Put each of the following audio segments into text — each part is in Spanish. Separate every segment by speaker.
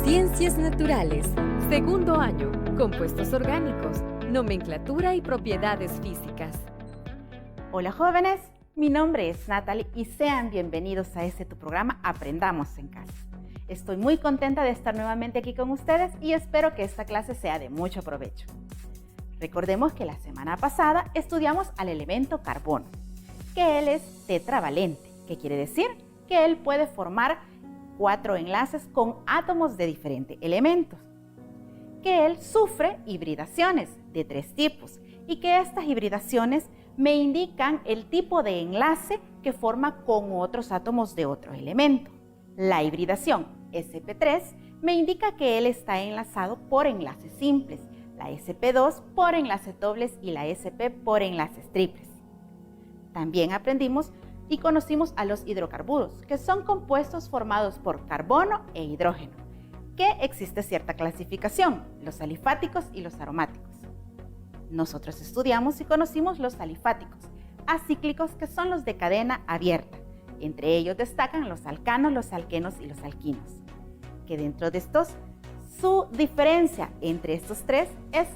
Speaker 1: Ciencias Naturales, segundo año, compuestos orgánicos, nomenclatura y propiedades físicas.
Speaker 2: Hola jóvenes, mi nombre es Natalie y sean bienvenidos a tu programa Aprendamos en Casa. Estoy muy contenta de estar nuevamente aquí con ustedes y espero que esta clase sea de mucho provecho. Recordemos que la semana pasada estudiamos al elemento carbono, que él es tetravalente, que quiere decir que él puede formar 4 enlaces con átomos de diferentes elementos, que él sufre hibridaciones de 3 tipos y que estas hibridaciones me indican el tipo de enlace que forma con otros átomos de otro elemento. La hibridación sp3 me indica que él está enlazado por enlaces simples, la sp2 por enlaces dobles y la sp por enlaces triples. También aprendimos y conocimos a los hidrocarburos, que son compuestos formados por carbono e hidrógeno, que existe cierta clasificación, los alifáticos y los aromáticos. Nosotros estudiamos y conocimos los alifáticos, acíclicos, que son los de cadena abierta. Entre ellos destacan los alcanos, los alquenos y los alquinos, que dentro de estos, su diferencia entre estos tres es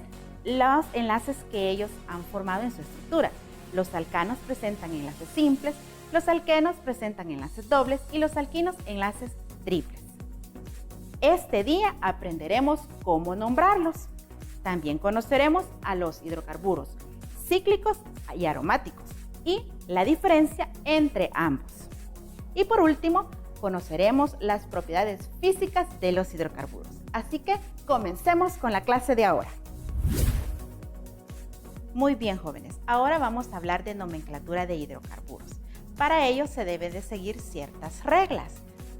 Speaker 2: los enlaces que ellos han formado en su estructura. Los alcanos presentan enlaces simples, los alquenos presentan enlaces dobles y los alquinos enlaces triples. Este día aprenderemos cómo nombrarlos. También conoceremos a los hidrocarburos cíclicos y aromáticos y la diferencia entre ambos. Y por último, conoceremos las propiedades físicas de los hidrocarburos. Así que comencemos con la clase de ahora. Muy bien, jóvenes, ahora vamos a hablar de nomenclatura de hidrocarburos. Para ello se deben de seguir ciertas reglas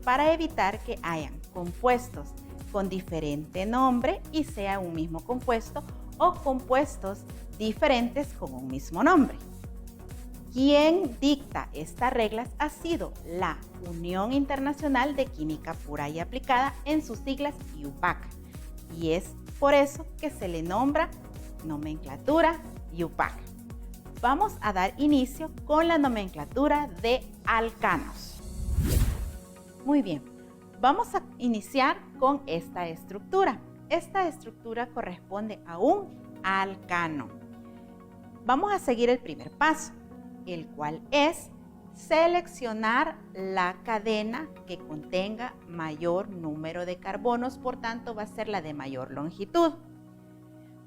Speaker 2: para evitar que hayan compuestos con diferente nombre y sea un mismo compuesto o compuestos diferentes con un mismo nombre. Quien dicta estas reglas ha sido la Unión Internacional de Química Pura y Aplicada, en sus siglas IUPAC, y es por eso que se le nombra nomenclatura IUPAC. Vamos a dar inicio con la nomenclatura de alcanos. Muy bien, vamos a iniciar con esta estructura. Esta estructura corresponde a un alcano. Vamos a seguir el primer paso, el cual es seleccionar la cadena que contenga mayor número de carbonos, por tanto va a ser la de mayor longitud.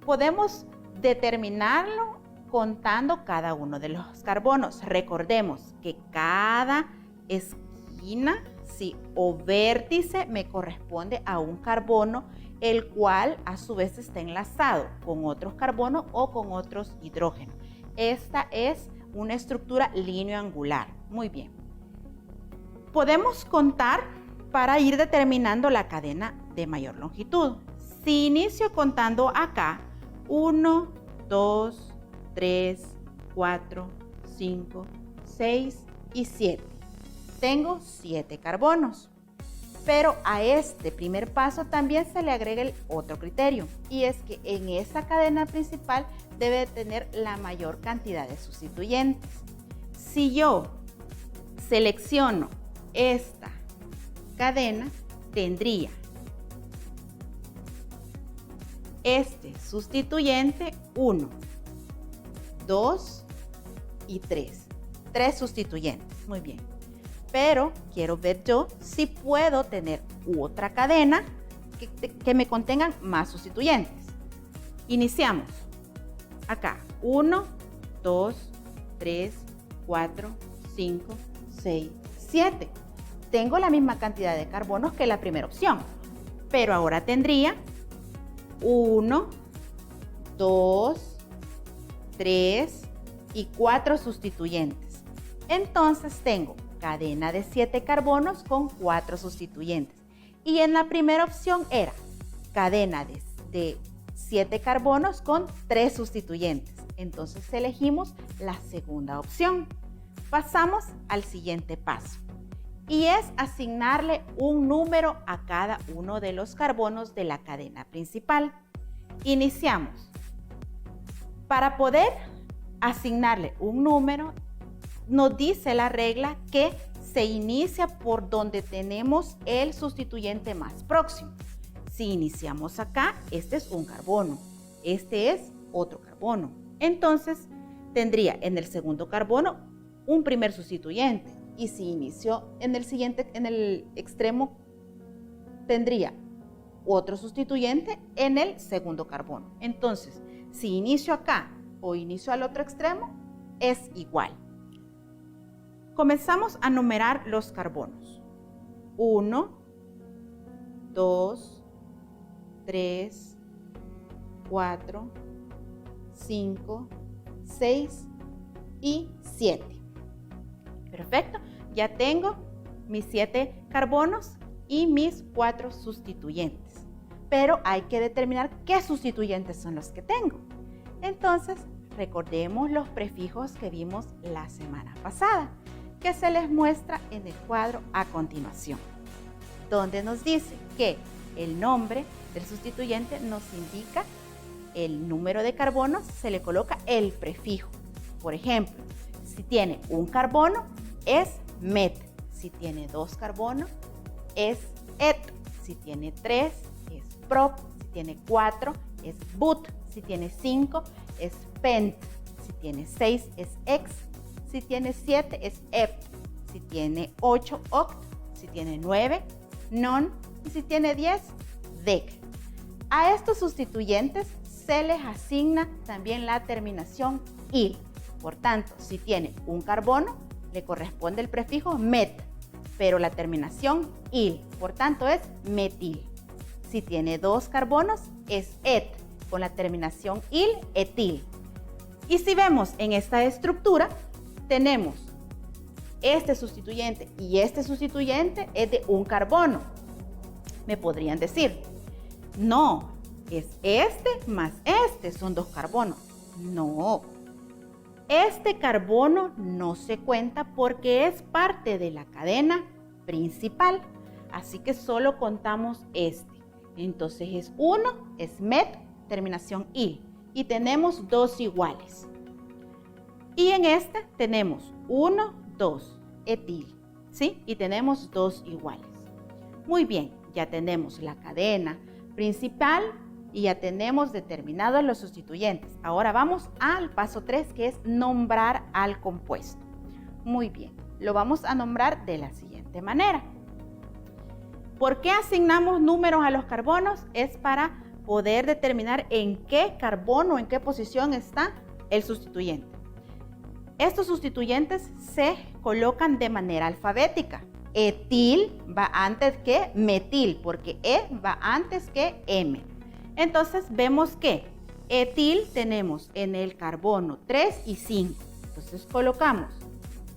Speaker 2: Podemos determinarlo contando cada uno de los carbonos. Recordemos que cada esquina o vértice me corresponde a un carbono, el cual a su vez está enlazado con otros carbonos o con otros hidrógenos. Esta es una estructura lineoangular. Muy bien. Podemos contar para ir determinando la cadena de mayor longitud. Si inicio contando acá, 1, 2, 3, 4, 5, 6 y 7. Tengo 7 carbonos. Pero a este primer paso también se le agrega el otro criterio, y es que en esa cadena principal debe tener la mayor cantidad de sustituyentes. Si yo selecciono esta cadena, tendría este sustituyente 1, 2 y 3. 3 sustituyentes. Muy bien. Pero quiero ver yo si puedo tener otra cadena que me contengan más sustituyentes. Iniciamos. Acá, 1, 2, 3, 4, 5, 6, 7. Tengo la misma cantidad de carbonos que la primera opción, pero ahora tendría 1, 2, 3 y 4 sustituyentes. Entonces tengo cadena de 7 carbonos con 4 sustituyentes. Y en la primera opción era cadena de 7 carbonos con 3 sustituyentes. Entonces elegimos la segunda opción. Pasamos al siguiente paso, y es asignarle un número a cada uno de los carbonos de la cadena principal. Iniciamos. Para poder asignarle un número, nos dice la regla que se inicia por donde tenemos el sustituyente más próximo. Si iniciamos acá, este es un carbono, este es otro carbono. Entonces, tendría en el segundo carbono un primer sustituyente. Y si inicio en el extremo, tendría otro sustituyente en el segundo carbono. Entonces, si inicio acá o inicio al otro extremo, es igual. Comenzamos a numerar los carbonos. 1, 2, 3, 4, 5, 6 y 7. Perfecto, ya tengo mis 7 carbonos y mis 4 sustituyentes. Pero hay que determinar qué sustituyentes son los que tengo. Entonces, recordemos los prefijos que vimos la semana pasada, que se les muestra en el cuadro a continuación, donde nos dice que el nombre del sustituyente nos indica el número de carbonos, se le coloca el prefijo. Por ejemplo, si tiene un carbono, es met. Si tiene 2 carbonos, es et. Si tiene 3, es prop. Si tiene 4, es but. Si tiene 5, es pent. Si tiene 6, es ex. Si tiene 7, es ept. Si tiene 8, oct. Si tiene 9, non. Y si tiene 10, dec. A estos sustituyentes se les asigna también la terminación il. Por tanto, si tiene un carbono, le corresponde el prefijo met, pero la terminación il. Por tanto, es metil. Si tiene 2 carbonos, es et, con la terminación il, etil. Y si vemos en esta estructura, tenemos este sustituyente y este sustituyente es de un carbono. Me podrían decir, no, es este más este, son 2 carbonos. No, este carbono no se cuenta porque es parte de la cadena principal, así que solo contamos este. Entonces es 1, es met, terminación il, y tenemos 2 iguales. Y en este tenemos 1, 2, etil, ¿sí? Y tenemos 2 iguales. Muy bien, ya tenemos la cadena principal y ya tenemos determinados los sustituyentes. Ahora vamos al paso 3, que es nombrar al compuesto. Muy bien, lo vamos a nombrar de la siguiente manera. ¿Por qué asignamos números a los carbonos? Es para poder determinar en qué carbono, en qué posición está el sustituyente. Estos sustituyentes se colocan de manera alfabética. Etil va antes que metil, porque E va antes que M. Entonces vemos que etil tenemos en el carbono 3 y 5. Entonces colocamos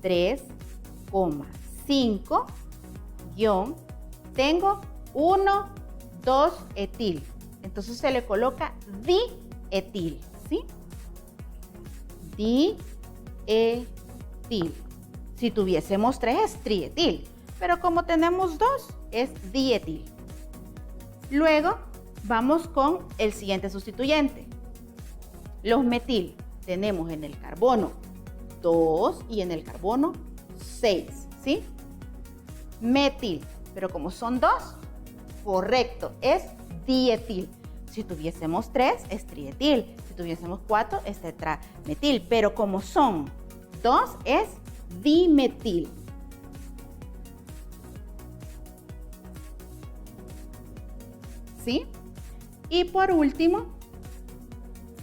Speaker 2: 3,5 guión, tengo 1, 2 etil. Entonces se le coloca dietil, ¿sí? Dietil. Si tuviésemos 3 es trietil, pero como tenemos 2 es dietil. Luego vamos con el siguiente sustituyente. Los metil tenemos en el carbono 2 y en el carbono 6, ¿sí? Metil, pero como son 2, correcto, es dietil. Si tuviésemos 3 es trietil, si tuviésemos 4 es tetrametil, pero como son 2 es dimetil. ¿Sí? Y por último,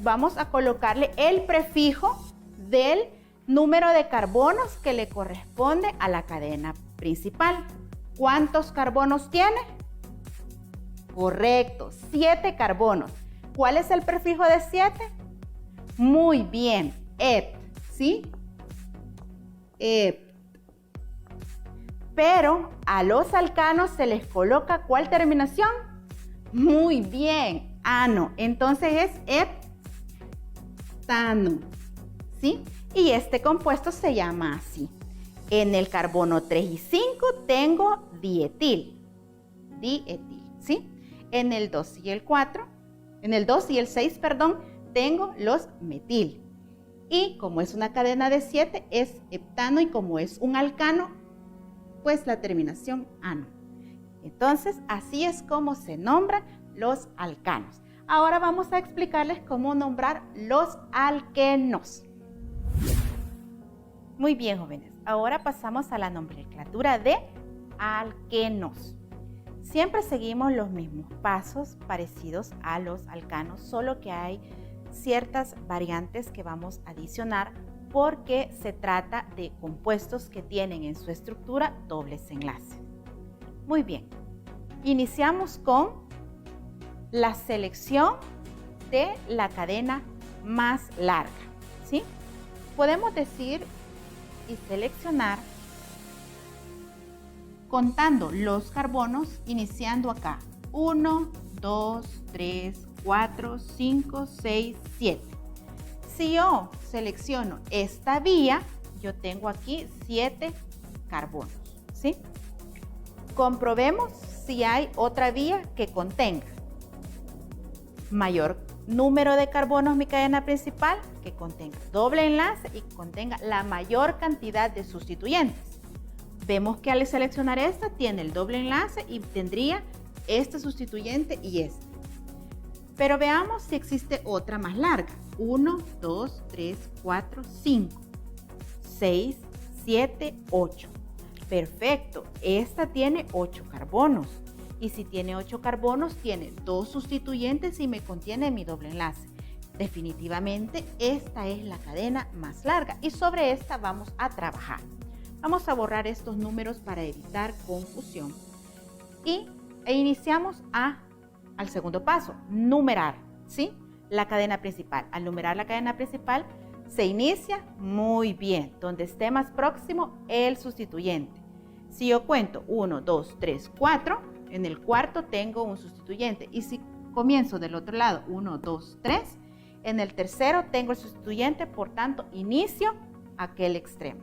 Speaker 2: vamos a colocarle el prefijo del número de carbonos que le corresponde a la cadena principal. ¿Cuántos carbonos tiene? Correcto, 7 carbonos. ¿Cuál es el prefijo de 7? Muy bien, et, ¿sí? Et. Pero a los alcanos se les coloca ¿cuál terminación? Muy bien, ano. Entonces es heptano, ¿sí? Y este compuesto se llama así. En el carbono 3 y 5 tengo dietil, ¿sí? En el 2 y el 4, en el 2 y el 6, perdón, tengo los metil. Y como es una cadena de 7, es heptano, y como es un alcano, pues la terminación ano. Entonces, así es como se nombran los alcanos. Ahora vamos a explicarles cómo nombrar los alquenos. Muy bien, jóvenes. Ahora pasamos a la nomenclatura de alquenos. Siempre seguimos los mismos pasos parecidos a los alcanos, solo que hay ciertas variantes que vamos a adicionar porque se trata de compuestos que tienen en su estructura dobles enlaces. Muy bien. Iniciamos con la selección de la cadena más larga, ¿sí? Podemos decir y seleccionar contando los carbonos, iniciando acá 1, 2, 3, 4, 5, 6, 7. Si yo selecciono esta vía, yo tengo aquí 7 carbonos, ¿sí? Comprobemos si hay otra vía que contenga mayor número de carbonos mi cadena principal, que contenga doble enlace y que contenga la mayor cantidad de sustituyentes. Vemos que al seleccionar esta tiene el doble enlace y tendría este sustituyente y este. Pero veamos si existe otra más larga. 1, 2, 3, 4, 5, 6, 7, 8. Perfecto, esta tiene 8 carbonos. Y si tiene 8 carbonos, tiene 2 sustituyentes y me contiene mi doble enlace. Definitivamente, esta es la cadena más larga y sobre esta vamos a trabajar. Vamos a borrar estos números para evitar confusión. E iniciamos al segundo paso, numerar, ¿sí? La cadena principal. Al numerar la cadena principal, se inicia muy bien, donde esté más próximo el sustituyente. Si yo cuento 1, 2, 3, 4, en el cuarto tengo un sustituyente. Y si comienzo del otro lado, 1, 2, 3, en el tercero tengo el sustituyente, por tanto, inicio aquel extremo.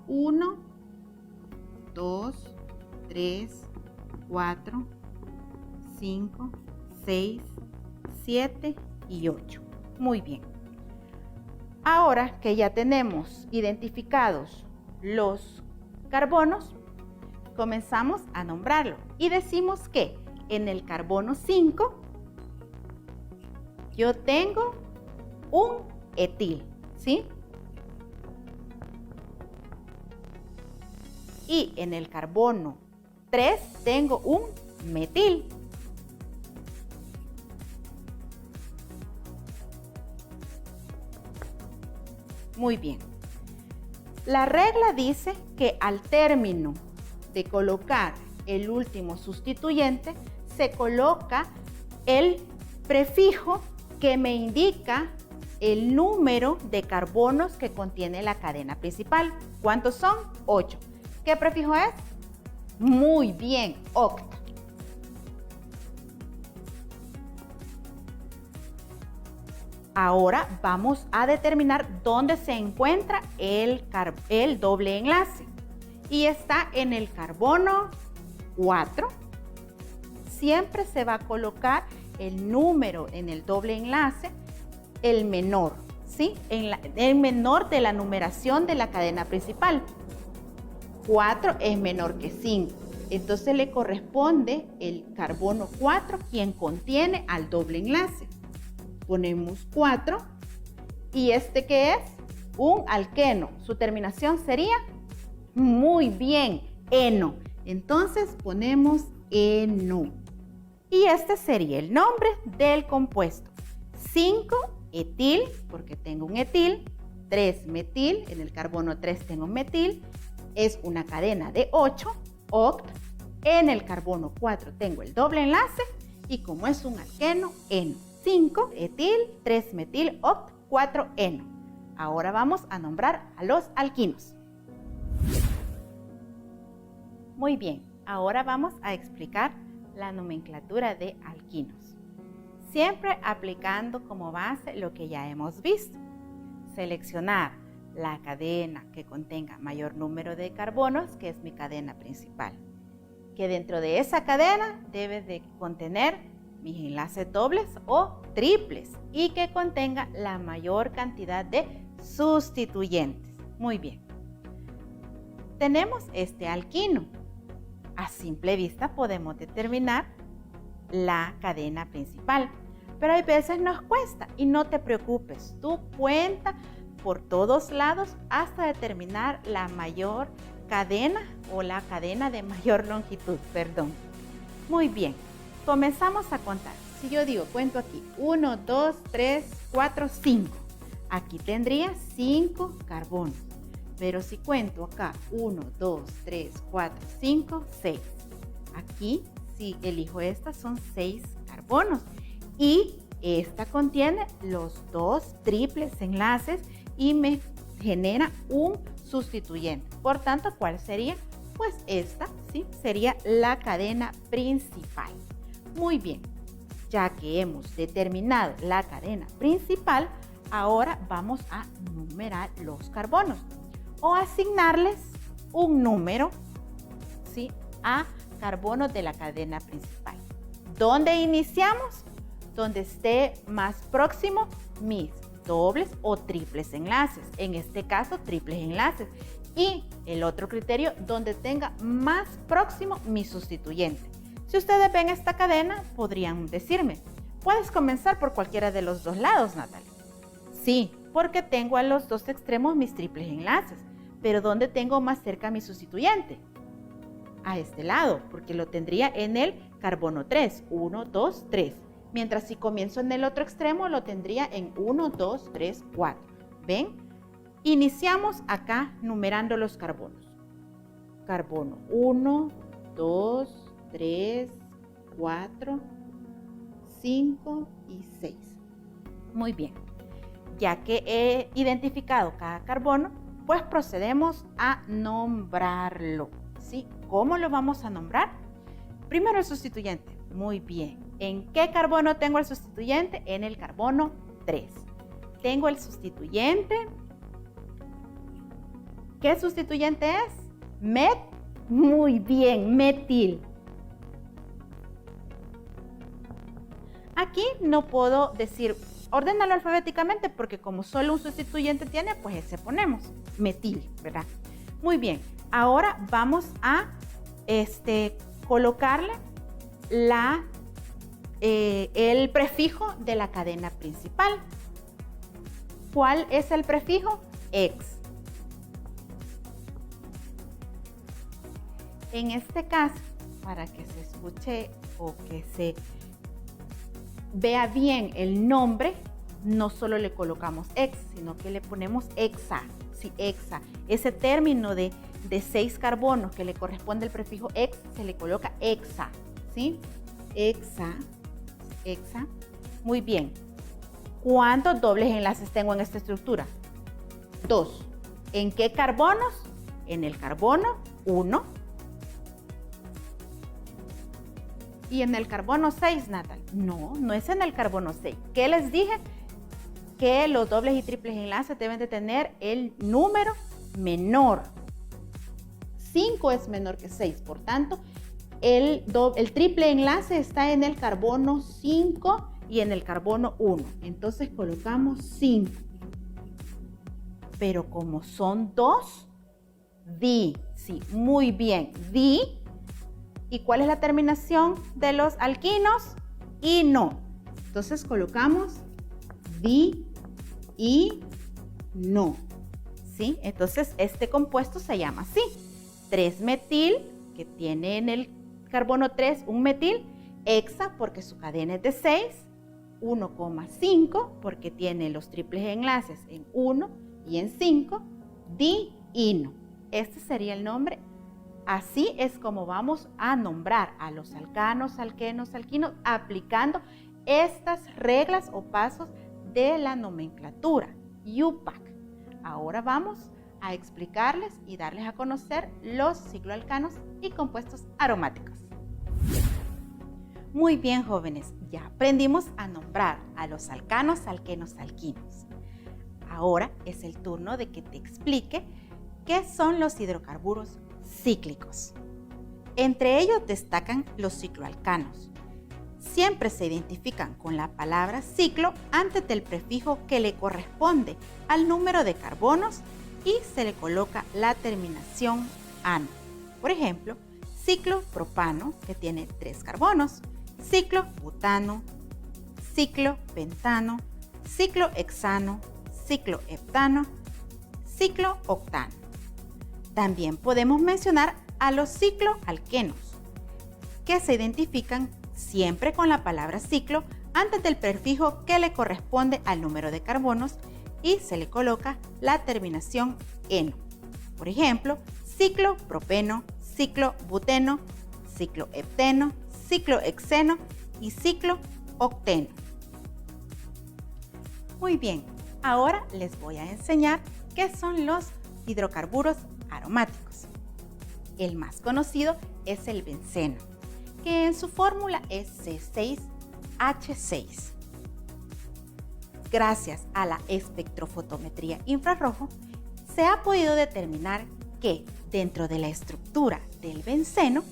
Speaker 2: 1, 2, 3, 4, 5, 6, 7 y 8. Muy bien. Ahora que ya tenemos identificados los carbonos, comenzamos a nombrarlo y decimos que en el carbono 5 yo tengo un etil, ¿sí? Y en el carbono 3 tengo un metil. Muy bien. La regla dice que al término de colocar el último sustituyente, se coloca el prefijo que me indica el número de carbonos que contiene la cadena principal. ¿Cuántos son? 8. ¿Qué prefijo es? Muy bien, octa. Ahora vamos a determinar dónde se encuentra el doble enlace. Y está en el carbono 4. Siempre se va a colocar el número en el doble enlace, el menor, ¿sí? El menor de la numeración de la cadena principal. 4 es menor que 5. Entonces le corresponde el carbono 4, quien contiene al doble enlace. Ponemos 4 y este que es un alqueno. Su terminación sería muy bien, eno. Entonces ponemos eno. Y este sería el nombre del compuesto. 5 etil, porque tengo un etil. 3 metil, en el carbono 3 tengo un metil. Es una cadena de 8, oct. En el carbono 4 tengo el doble enlace y como es un alqueno, eno. 5 etil, 3 metil, oct, 4 eno. Ahora vamos a nombrar a los alquinos. Muy bien, ahora vamos a explicar la nomenclatura de alquinos. Siempre aplicando como base lo que ya hemos visto. Seleccionar la cadena que contenga mayor número de carbonos, que es mi cadena principal. Que dentro de esa cadena debe de contener mis enlaces dobles o triples y que contenga la mayor cantidad de sustituyentes. Muy bien. Tenemos este alquino. A simple vista podemos determinar la cadena principal. Pero hay veces nos cuesta y no te preocupes, tú cuenta por todos lados hasta determinar la mayor cadena o la cadena de mayor longitud, perdón. Muy bien, comenzamos a contar. Si yo digo, cuento aquí, 1, 2, 3, 4, 5. Aquí tendría 5 carbonos. Pero si cuento acá, 1, 2, 3, 4, 5, 6. Aquí, si elijo esta, son 6 carbonos. Y esta contiene los 2 triples enlaces y me genera un sustituyente. Por tanto, ¿cuál sería? Pues esta, ¿sí? Sería la cadena principal. Muy bien, ya que hemos determinado la cadena principal, ahora vamos a numerar los carbonos o asignarles un número, ¿sí? A carbonos de la cadena principal. ¿Dónde iniciamos? Donde esté más próximo mis dobles o triples enlaces, en este caso triples enlaces, y el otro criterio donde tenga más próximo mi sustituyente. Si ustedes ven esta cadena, podrían decirme, puedes comenzar por cualquiera de los dos lados, Natalia. Sí, porque tengo a los dos extremos mis triples enlaces, pero ¿dónde tengo más cerca mi sustituyente? A este lado, porque lo tendría en el carbono 3, 1, 2, 3. Mientras si comienzo en el otro extremo, lo tendría en 1, 2, 3, 4. ¿Ven? Iniciamos acá numerando los carbonos. Carbono 1, 2, 3, 4, 5 y 6. Muy bien. Ya que he identificado cada carbono, pues procedemos a nombrarlo. ¿Sí? ¿Cómo lo vamos a nombrar? Primero el sustituyente. Muy bien. ¿En qué carbono tengo el sustituyente? En el carbono 3. Tengo el sustituyente. ¿Qué sustituyente es? Muy bien, metil. Aquí no puedo decir, ordénalo alfabéticamente porque como solo un sustituyente tiene, pues ese ponemos, metil, ¿verdad? Muy bien, ahora vamos a colocarle el prefijo de la cadena principal. ¿Cuál es el prefijo? Ex. En este caso, para que se escuche o que se vea bien el nombre, no solo le colocamos ex, sino que le ponemos hexa. Sí, hexa. Ese término de 6 carbonos que le corresponde el prefijo ex, se le coloca hexa. ¿Sí? Hexa. Hexa. Muy bien. ¿Cuántos dobles enlaces tengo en esta estructura? 2. ¿En qué carbonos? En el carbono 1. ¿Y en el carbono 6, Natal? No, no es en el carbono 6. ¿Qué les dije? Que los dobles y triples enlaces deben de tener el número menor. 5 es menor que 6, por tanto, el triple enlace está en el carbono 5 y en el carbono 1. Entonces colocamos 5. Pero como son 2, di. Sí, muy bien, di. ¿Y cuál es la terminación de los alquinos? Ino. Entonces colocamos di y no. ¿Sí? Entonces este compuesto se llama así. 3-metil, que tiene en el carbono 3 un metil. Hexa, porque su cadena es de 6. 1,5, porque tiene los triples enlaces en 1 y en 5. Di-ino. Este sería el nombre. Así es como vamos a nombrar a los alcanos, alquenos, alquinos, aplicando estas reglas o pasos de la nomenclatura, UPAC. Ahora vamos a explicarles y darles a conocer los cicloalcanos y compuestos aromáticos. Muy bien, jóvenes, ya aprendimos a nombrar a los alcanos, alquenos, alquinos. Ahora es el turno de que te explique qué son los hidrocarburos cíclicos. Entre ellos destacan los cicloalcanos. Siempre se identifican con la palabra ciclo antes del prefijo que le corresponde al número de carbonos y se le coloca la terminación ano. Por ejemplo, ciclopropano, que tiene 3 carbonos, ciclobutano, ciclopentano, ciclohexano, cicloheptano, ciclooctano. También podemos mencionar a los cicloalquenos, que se identifican siempre con la palabra ciclo antes del prefijo que le corresponde al número de carbonos y se le coloca la terminación eno. Por ejemplo, ciclopropeno, ciclobuteno, ciclohepteno, ciclohexeno y cicloocteno. Muy bien, ahora les voy a enseñar qué son los hidrocarburos aromáticos. El más conocido es el benceno, que en su fórmula es C6H6. Gracias a la espectrofotometría infrarrojo, se ha podido determinar que dentro de la estructura del benceno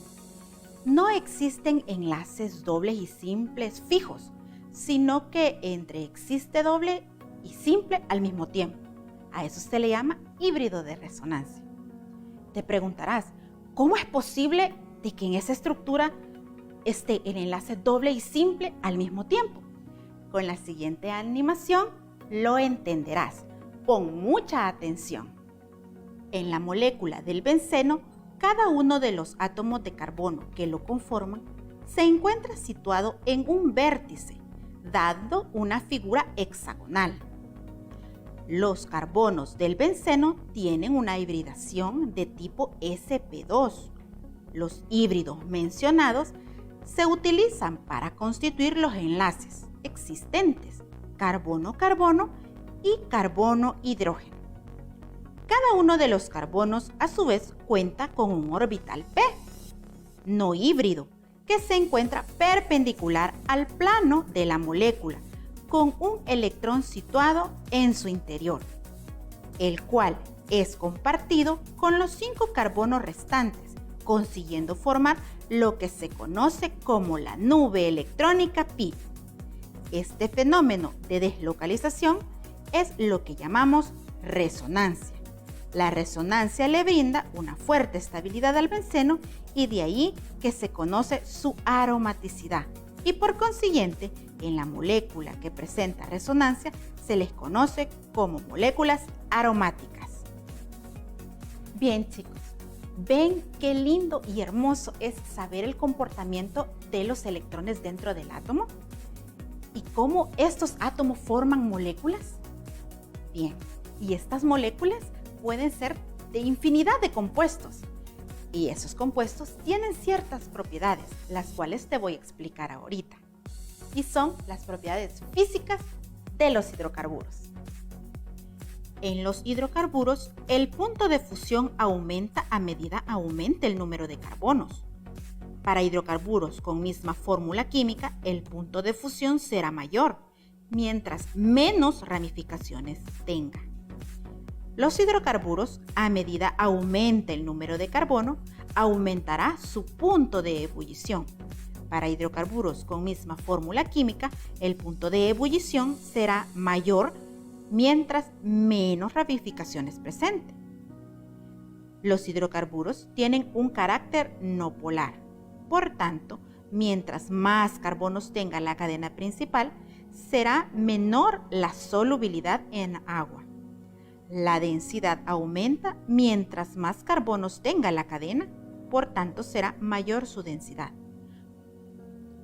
Speaker 2: no existen enlaces dobles y simples fijos, sino que existe doble y simple al mismo tiempo. A eso se le llama híbrido de resonancia. Te preguntarás, ¿cómo es posible de que en esa estructura esté el enlace doble y simple al mismo tiempo? Con la siguiente animación lo entenderás. Pon mucha atención. En la molécula del benceno, cada uno de los átomos de carbono que lo conforman se encuentra situado en un vértice, dando una figura hexagonal. Los carbonos del benceno tienen una hibridación de tipo sp2. Los híbridos mencionados se utilizan para constituir los enlaces existentes carbono-carbono y carbono-hidrógeno. Cada uno de los carbonos a su vez cuenta con un orbital p, no híbrido, que se encuentra perpendicular al plano de la molécula con un electrón situado en su interior, el cual es compartido con los 5 carbonos restantes, consiguiendo formar lo que se conoce como la nube electrónica pi. Este fenómeno de deslocalización es lo que llamamos resonancia. La resonancia le brinda una fuerte estabilidad al benceno y de ahí que se conoce su aromaticidad. Y por consiguiente, en la molécula que presenta resonancia se les conoce como moléculas aromáticas. Bien, chicos, ¿ven qué lindo y hermoso es saber el comportamiento de los electrones dentro del átomo? ¿Y cómo estos átomos forman moléculas? Bien, y estas moléculas pueden ser de infinidad de compuestos. Y esos compuestos tienen ciertas propiedades, las cuales te voy a explicar ahorita. Y son las propiedades físicas de los hidrocarburos. En los hidrocarburos, el punto de fusión aumenta a medida aumente el número de carbonos. Para hidrocarburos con misma fórmula química, el punto de fusión será mayor, mientras menos ramificaciones tenga. Los hidrocarburos, a medida aumente el número de carbono, aumentará su punto de ebullición. Para hidrocarburos con misma fórmula química, el punto de ebullición será mayor mientras menos ramificaciones presente. Los hidrocarburos tienen un carácter no polar. Por tanto, mientras más carbonos tenga la cadena principal, será menor la solubilidad en agua. La densidad aumenta mientras más carbonos tenga la cadena, por tanto será mayor su densidad.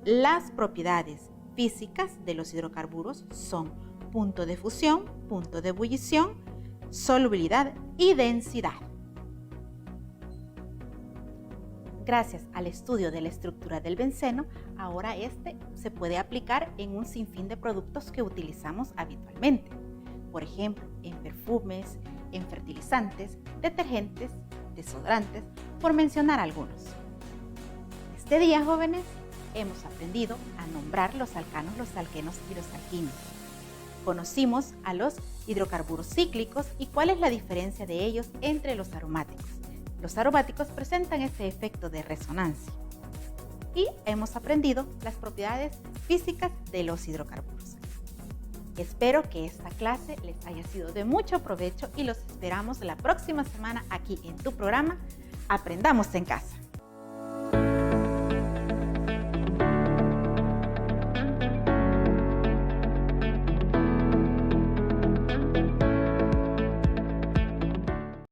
Speaker 2: Las propiedades físicas de los hidrocarburos son punto de fusión, punto de ebullición, solubilidad y densidad. Gracias al estudio de la estructura del benceno, ahora este se puede aplicar en un sinfín de productos que utilizamos habitualmente. Por ejemplo, en perfumes, en fertilizantes, detergentes, desodorantes, por mencionar algunos. Este día, jóvenes, hemos aprendido a nombrar los alcanos, los alquenos y los alquinos. Conocimos a los hidrocarburos cíclicos y cuál es la diferencia de ellos entre los aromáticos. Los aromáticos presentan ese efecto de resonancia. Y hemos aprendido las propiedades físicas de los hidrocarburos. Espero que esta clase les haya sido de mucho provecho y los esperamos la próxima semana aquí en tu programa Aprendamos en Casa.